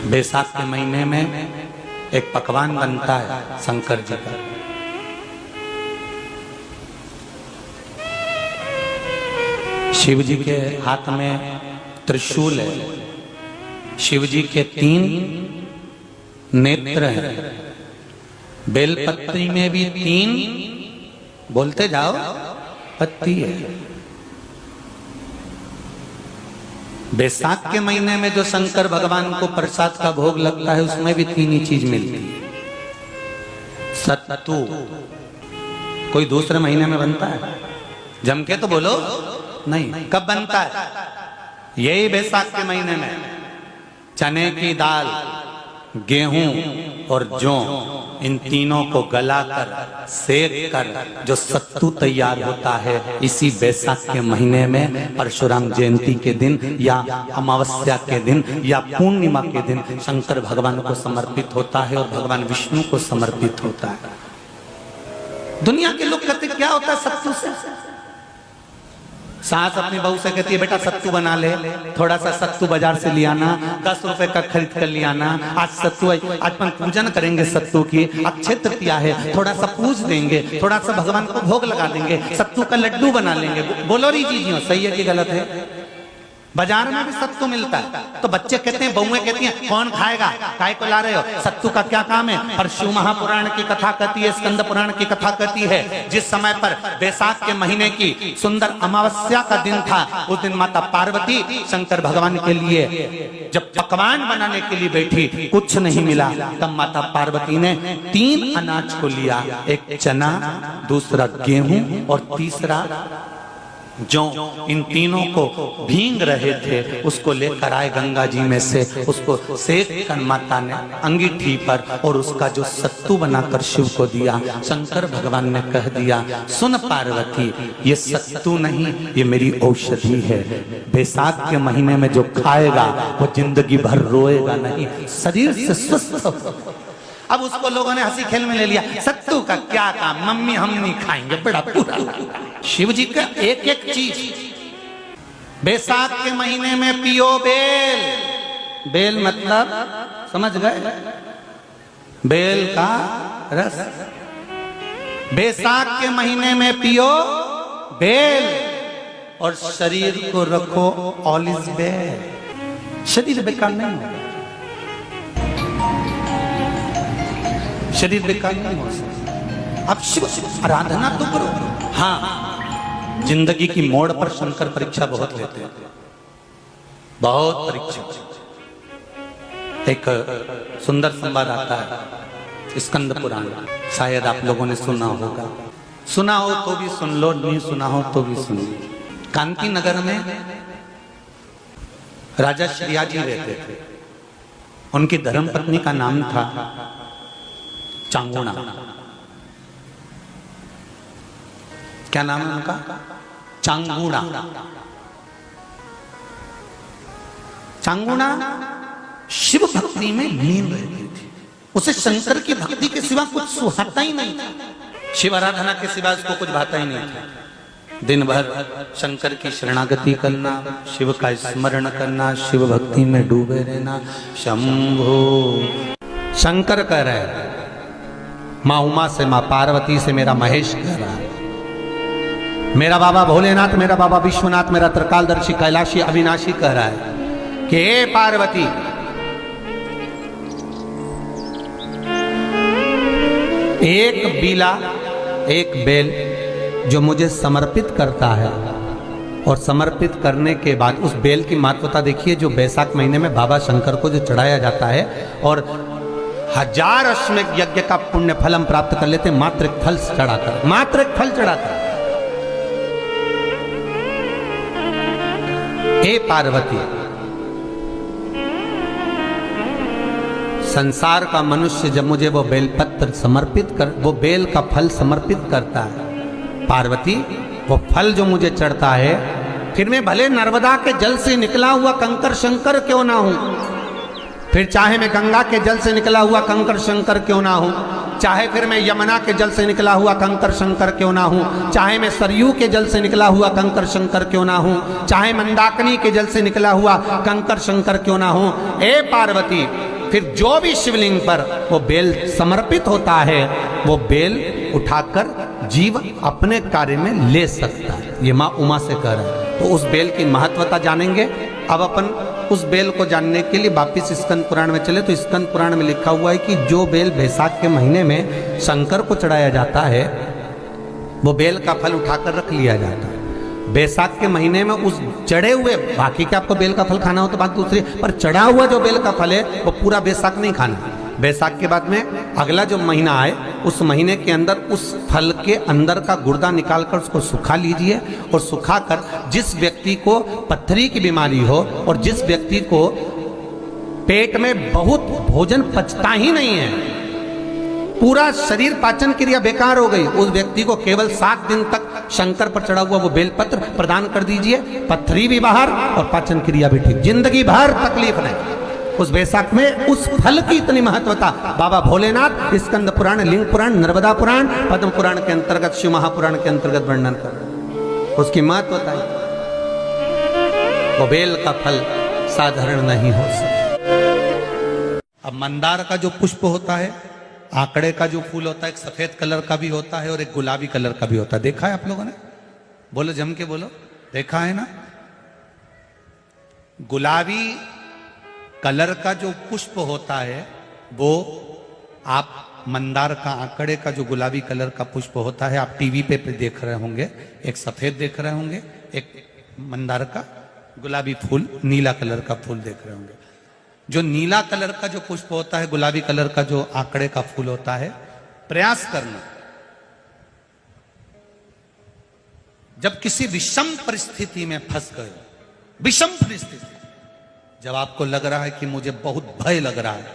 बैसाख के महीने में एक पकवान बनता है शंकर जी का। शिव जी के हाथ में त्रिशूल है, शिव जी के 3 नेत्र हैं, बेलपत्री में भी 3 बोलते जाओ पत्ती है। बैसाख के महीने में जो शंकर भगवान को प्रसाद का भोग लगता है उसमें भी 3 ही चीज मिलती है। सत्तू कोई दूसरे महीने में बनता है? जम के तो बोलो नहीं। कब बनता है? यही बैसाख के महीने में। चने की दाल, गेहूं और जौ, इन तीनों को गलाकर सेक कर जो सत्तू तैयार होता है, इसी बैसाख के महीने में परशुराम जयंती के दिन या अमावस्या के दिन या पूर्णिमा के दिन शंकर भगवान को समर्पित होता है और भगवान विष्णु को समर्पित होता है। दुनिया के लोग कहते क्या होता है सत्तू से? सास अपनी बहू से कहती है बेटा सत्तू बना ले, थोड़ा सा सत्तू बाजार से ले आना, 10 रुपए का खरीद कर ले आना। आज सत्तू, आज अपन पूजन करेंगे सत्तू की, अक्षय तृतीया है, थोड़ा सा पूज देंगे, थोड़ा सा भगवान को भोग लगा देंगे, सत्तू का लड्डू बना लेंगे। बोलो री जी सही है कि गलत है? बाजार में भी सत्तू मिलता है तो बच्चे कहते हैं, बहुएं कहती हैं कौन खाएगा, काय को ला रहे हो, सत्तू का क्या काम है? पर शिव महापुराण की कथा कहती है, स्कंद पुराण की कथा कहती है, जिस समय पर बैसाख के महीने की सुंदर अमावस्या का दिन था, उस दिन माता पार्वती शंकर भगवान के लिए जब पकवान बनाने के लिए बैठी, कुछ नहीं मिला, तब माता पार्वती ने 3 अनाज को लिया, एक चना, दूसरा गेहूं और तीसरा जो इन तीनों को भींग रहे थे उसको लेकर आए गंगा जी में से, उसको सेक कर माता ने अंगीठी पर और उसका जो सत्तू बनाकर शिव को दिया। शंकर भगवान ने कह दिया, सुन पार्वती, ये सत्तू नहीं, ये मेरी औषधि है। बैसाख के महीने में जो खाएगा वो जिंदगी भर रोएगा नहीं, शरीर से स्वस्थ। अब उसको लोगों ने हंसी खेल में ले लिया, सत्तू का क्या काम, मम्मी हम नहीं खाएंगे, बड़ा पूरा। शिव जी का एक एक चीज। बैसाख के महीने में पियो बेल, बेल मतलब समझ गए, बेल का रस। बैसाख के महीने में पियो बेल और शरीर को रखो ऑलिव बेल। शरीर बेकार नहीं होगा, शरीर बेकार नहीं हो सकता। अब शिव आराधना तो करो। हाँ, जिंदगी की मोड़ पर शंकर परीक्षा बहुत लेते हैं, बहुत परीक्षा। एक सुंदर संवाद आता है स्कंद पुराण, शायद आप लोगों ने सुना होगा, सुना हो तो भी सुन लो, नहीं सुना हो तो भी सुन लो। कांति नगर में राजा श्रियाजी रहते थे, उनकी धर्मपत्नी का नाम था चांगुणा। क्या नाम है उनका? चांगुणा। चांगुणा शिव भक्ति में लीन रहती थी, उसे शंकर की भक्ति के सिवा कुछ सुहाता ही नहीं था, शिव आराधना के सिवा उसको कुछ भाता ही नहीं था। दिन भर शंकर की शरणागति करना, शिव का स्मरण करना, शिव भक्ति में डूबे रहना। शंभो शंकर कह रहे हैं, माँ उमा से, माँ पार्वती से मेरा महेश कह रहा है, मेरा बाबा भोलेनाथ, मेरा बाबा विश्वनाथ, मेरा त्रिकालदर्शी कैलाशी अविनाशी कह रहा है कि हे पार्वती, एक बीला, एक बेल जो मुझे समर्पित करता है, और समर्पित करने के बाद उस बेल की महत्वता देखिए, जो बैसाख महीने में बाबा शंकर को जो चढ़ाया जाता है, और 1000 अश्वमेध यज्ञ का पुण्य फल हम प्राप्त कर लेते मात्र एक फल चढ़ाकर, मात्र एक फल चढ़ाकर। हे पार्वती, संसार का मनुष्य जब मुझे वो बेलपत्र समर्पित कर, वो बेल का फल समर्पित करता है, पार्वती वो फल जो मुझे चढ़ता है, फिर मैं भले नर्मदा के जल से निकला हुआ कंकर शंकर क्यों ना हूं, फिर चाहे मैं गंगा के जल से निकला हुआ कंकर शंकर क्यों ना हूं, चाहे फिर मैं यमुना के जल से निकला हुआ कंकर शंकर क्यों ना हूं, चाहे मैं सरयू के जल से निकला हुआ कंकर शंकर क्यों ना हूं, चाहे मंदाकिनी के जल से निकला हुआ कंकर शंकर क्यों ना हूं। ए पार्वती, फिर जो भी शिवलिंग पर वो बेल समर्पित होता है वो बेल उठाकर जीव अपने कार्य में ले सकता है। ये माँ उमा से कह रहा है। तो उस बेल की महत्वता जानेंगे। अब अपन उस बेल को जानने के लिए वापिस स्कंद पुराण में चले तो स्कंद पुराण में लिखा हुआ है कि जो बेल बैसाख के महीने में शंकर को चढ़ाया जाता है वो बेल का फल उठाकर रख लिया जाता है। बैसाख के महीने में उस चढ़े हुए, बाकी के आपको बेल का फल खाना हो तो बात दूसरी, पर चढ़ा हुआ जो बेल का फल है वो पूरा बैसाख नहीं खाना। बैसाख के बाद में अगला जो महीना आए उस महीने के अंदर उस फल के अंदर का गुर्दा निकालकर उसको सुखा लीजिए और सुखाकर जिस व्यक्ति को पथरी की बीमारी हो और जिस व्यक्ति को पेट में बहुत भोजन पचता ही नहीं है, पूरा शरीर पाचन क्रिया बेकार हो गई, उस व्यक्ति को केवल 7 दिन तक शंकर पर चढ़ा हुआ वो बेलपत्र प्रदान कर दीजिए। पथरी भी बाहर और पाचन क्रिया भी ठीक, जिंदगी भर तकलीफ नहीं। उस बैसाख में उस फल की इतनी महत्वता बाबा भोलेनाथ स्कंद पुराण, लिंग पुराण, नर्मदा पुराण, पद्म पुराण के अंतर्गत, शिव महापुराण के अंतर्गत वर्णन कर उसकी महत्वता है। वो बेल का फल साधारण नहीं हो सकता। अब मंदार का जो पुष्प होता है, आंकड़े का जो फूल होता है, एक सफेद कलर का भी होता है और एक गुलाबी कलर का भी होता है। देखा है आप लोगों ने? बोलो, जम के बोलो, देखा है ना? गुलाबी कलर का जो पुष्प होता है वो आप मंदार का, आंकड़े का जो गुलाबी कलर का पुष्प होता है आप टीवी पे देख रहे होंगे। एक सफेद देख रहे होंगे, एक मंदार का गुलाबी फूल, नीला कलर का फूल देख रहे होंगे। जो नीला कलर का जो पुष्प होता है, गुलाबी कलर का जो आंकड़े का फूल होता है, प्रयास करना जब किसी विषम परिस्थिति में फंस गए, विषम परिस्थिति, जब आपको लग रहा है कि मुझे बहुत भय लग रहा है,